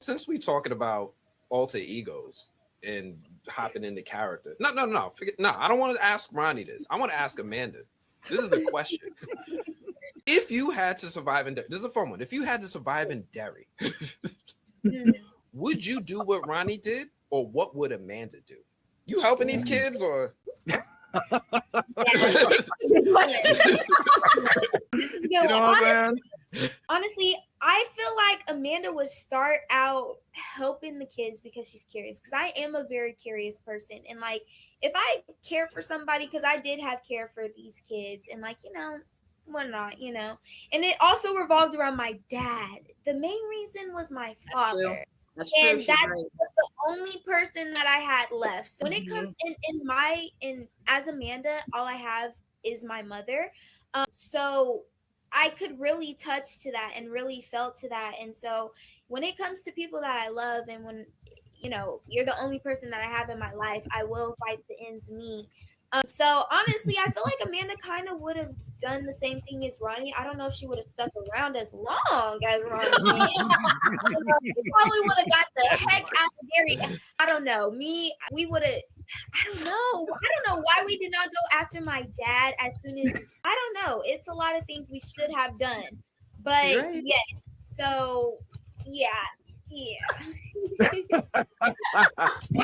Since we talking about alter egos and hopping into character, no, forget, no. I don't want to ask Ronnie this. I want to ask Amanda. This is the question. If you had to survive in, this is a fun one. If you had to survive in Derry, would you do what Ronnie did, or what would Amanda do? You helping these kids, or This is good. Honestly, I feel like Amanda would start out helping the kids because she's curious. Because I am a very curious person, and like if I care for somebody, because I did have care for these kids, and like why not, And it also revolved around my dad. The main reason was my father. That's true. And that was the only person that I had left. So when it comes in as Amanda, all I have is my mother. So I could really touch to that and really felt to that. And so when it comes to people that I love, and when you're the only person that I have in my life, I will fight the ends meet. So honestly, I feel like Amanda kind of would have done the same thing as Ronnie. I don't know if she would have stuck around as long as Ronnie did. Probably would have got the heck out of Derry. I don't know. We would have. I don't know. I don't know why we did not go after my dad as soon as. I don't know. It's a lot of things we should have done, but yes. So yeah.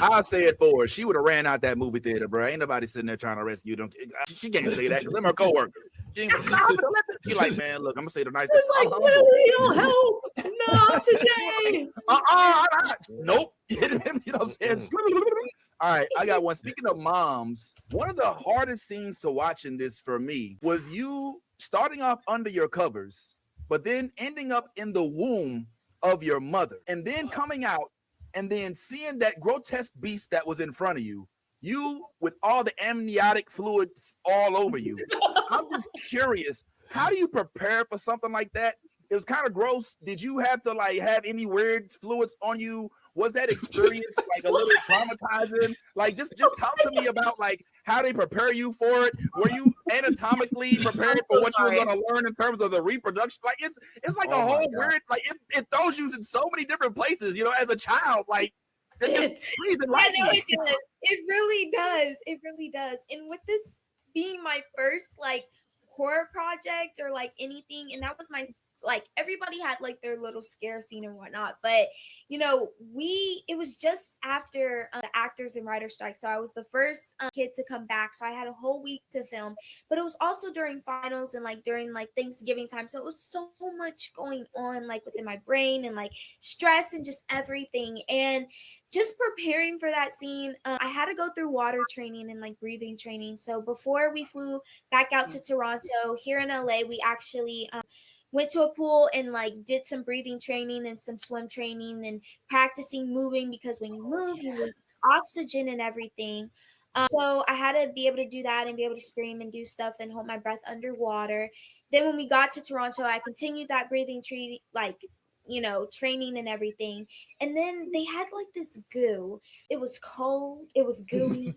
I'll say it for her. She would have ran out that movie theater, bro. Ain't nobody sitting there trying to rescue them. She can't say that because them are coworkers. She like, man, look, I'm gonna say the nice thing. It's like, Willie, don't help. Not today. Nope. You know what I'm saying? All right, I got one. Speaking of moms, one of the hardest scenes to watch in this for me was you starting off under your covers, but then ending up in the womb of your mother, and then coming out and then seeing that grotesque beast that was in front of you with all the amniotic fluids all over you. I'm just curious, how do you prepare for something like that? It was kind of gross. Did you have to like have any weird fluids on you? Was that experience like a little traumatizing? Like just talk to me about like how they prepare you for it. Were you anatomically prepared for what you were going to learn in terms of the reproduction? Like it's like a whole weird, like it throws you in so many different places, as a child. Like It really does. It really does. And with this being my first like horror project or like anything, and that was my like everybody had like their little scare scene and whatnot, but it was just after the actors and writer strike, so I was the first kid to come back, so I had a whole week to film, but it was also during finals and like during like Thanksgiving time, so it was so much going on like within my brain and like stress and just everything. And just preparing for that scene, I had to go through water training and like breathing training. So before we flew back out to Toronto, here in LA, we actually went to a pool and like did some breathing training and some swim training and practicing moving, because when you move, you lose oxygen and everything. So I had to be able to do that and be able to scream and do stuff and hold my breath underwater. Then when we got to Toronto, I continued that breathing training and everything. And then they had like this goo. It was cold. It was gooey.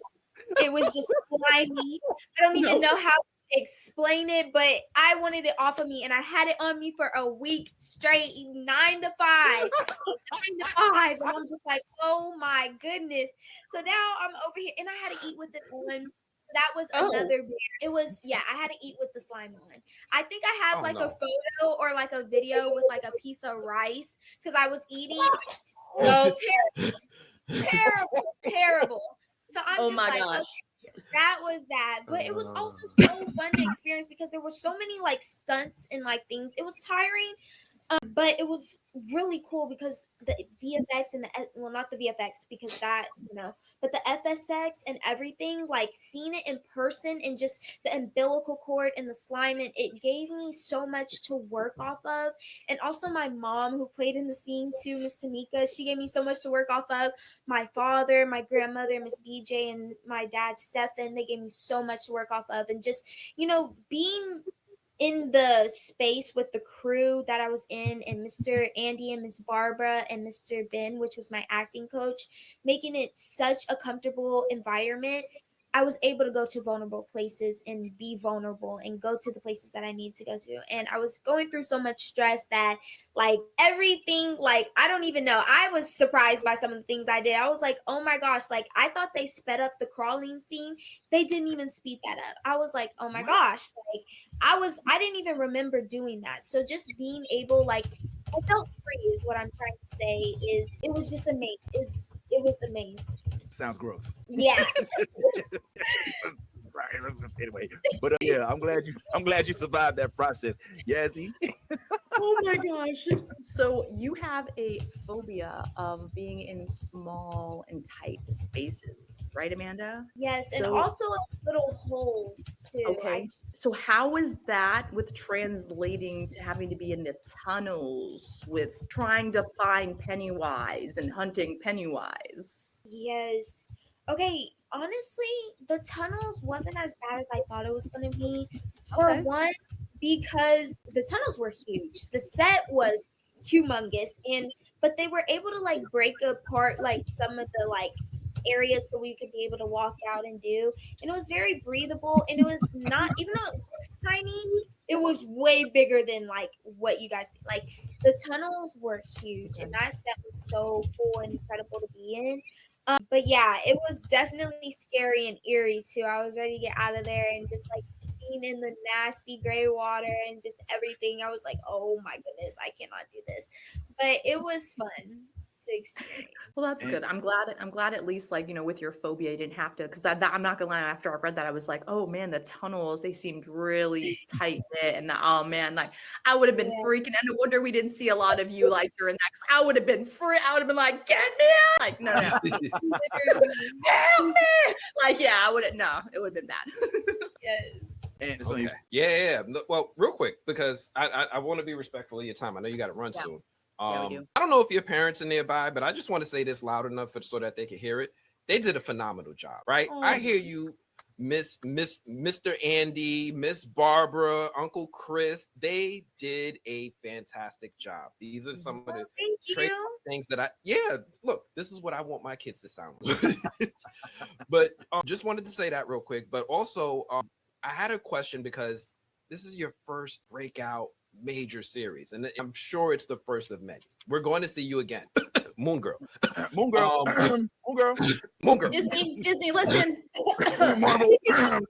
It was just slimy. I don't even know how to explain it, but I wanted it off of me, and I had it on me for a week straight, 9 to 5, 9 to 5, and I'm just like, oh my goodness. So now I'm over here, and I had to eat with it on. That was another beer. It was, I had to eat with the slime on. I think I have a photo or like a video with like a piece of rice because I was eating. No, terrible. So I'm just like, gosh. Okay, that was that. But it was also so fun to experience because there were so many like stunts and like things. It was tiring. But it was really cool because the VFX and not the VFX because that, but the FSX and everything, like seeing it in person and just the umbilical cord and the slime, and it gave me so much to work off of. And also my mom who played in the scene too, Miss Tamika, she gave me so much to work off of. My father, my grandmother, Miss BJ, and my dad, Stefan, they gave me so much to work off of. And just, being in the space with the crew that I was in, and Mr. Andy and Miss Barbara and Mr. Ben, which was my acting coach, making it such a comfortable environment. I was able to go to vulnerable places and be vulnerable and go to the places that I need to go to. And I was going through so much stress that like everything, like I don't even know. I was surprised by some of the things I did. I was like, oh my gosh, like I thought they sped up the crawling scene. They didn't even speed that up. I was like, oh my gosh, like I didn't even remember doing that. So just being able, like I felt free is what I'm trying to say, is it was just amazing. It was amazing. Sounds gross. Yeah. Anyway, but yeah, I'm glad you survived that process. Yazzie. Oh my gosh. So you have a phobia of being in small and tight spaces, right, Amanda? Yes, and So also little holes too. okay. So how is that with translating to having to be in the tunnels with trying to find Pennywise and hunting Pennywise? Yes. Okay, honestly, the tunnels wasn't as bad as I thought it was going to be. For Okay. one, because the tunnels were huge. The set was humongous, and but they were able to like break apart like some of the like areas so we could be able to walk out and do. And it was very breathable, and it was not, even though it looks tiny, it was way bigger than like what you guys think. Like the tunnels were huge, and that set was so cool and incredible to be in. But yeah, it was definitely scary and eerie too. I was ready to get out of there and just like being in the nasty gray water and just everything. I was like, oh my goodness, I cannot do this. But it was fun to experience. Well, that's good. I'm glad at least like, with your phobia, you didn't have to, because that I'm not gonna lie, after I read that, I was like, oh man, the tunnels, they seemed really tight knit. And oh man, like I would have been Yeah. freaking. And no wonder we didn't see a lot of you like during that. 'Cause I would have been I would have been like, get me out! Like, no, no, help me! Like, yeah, I wouldn't. No, it would have been bad. Yes. And so Okay. Yeah. Well, real quick, because I want to be respectful of your time. I know you got to run Yeah. soon. Yeah, we do. I don't know if your parents are nearby, but I just want to say this loud enough so that they can hear it. They did a phenomenal job, right? Oh. I hear you, Mr. Andy, Miss Barbara, Uncle Chris. They did a fantastic job. These are some of the Thank traits, you. things that look, this is what I want my kids to sound like. But just wanted to say that real quick. But also, I had a question because this is your first breakout major series, and I'm sure it's the first of many. We're going to see you again, Moon Girl. Moon Girl. Moon Girl. Moon Girl. Disney, listen. Marvel.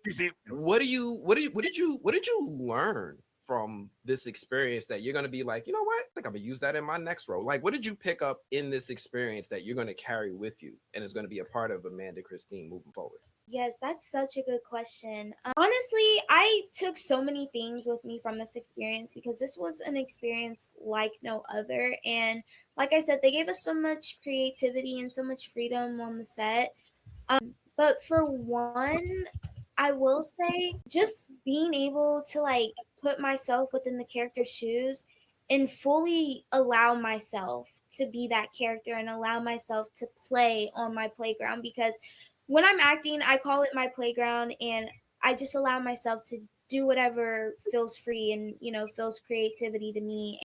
DC. What did you learn from this experience that you're going to be like, you know what? I think I'm going to use that in my next role. Like, what did you pick up in this experience that you're going to carry with you and is going to be a part of Amanda Christine moving forward? Yes, that's such a good question. Honestly, I took so many things with me from this experience because this was an experience like no other. And like I said, they gave us so much creativity and so much freedom on the set. But for one, I will say just being able to like put myself within the character's shoes and fully allow myself to be that character and allow myself to play on my playground, because when I'm acting, I call it my playground, and I just allow myself to do whatever feels free and feels creativity to me.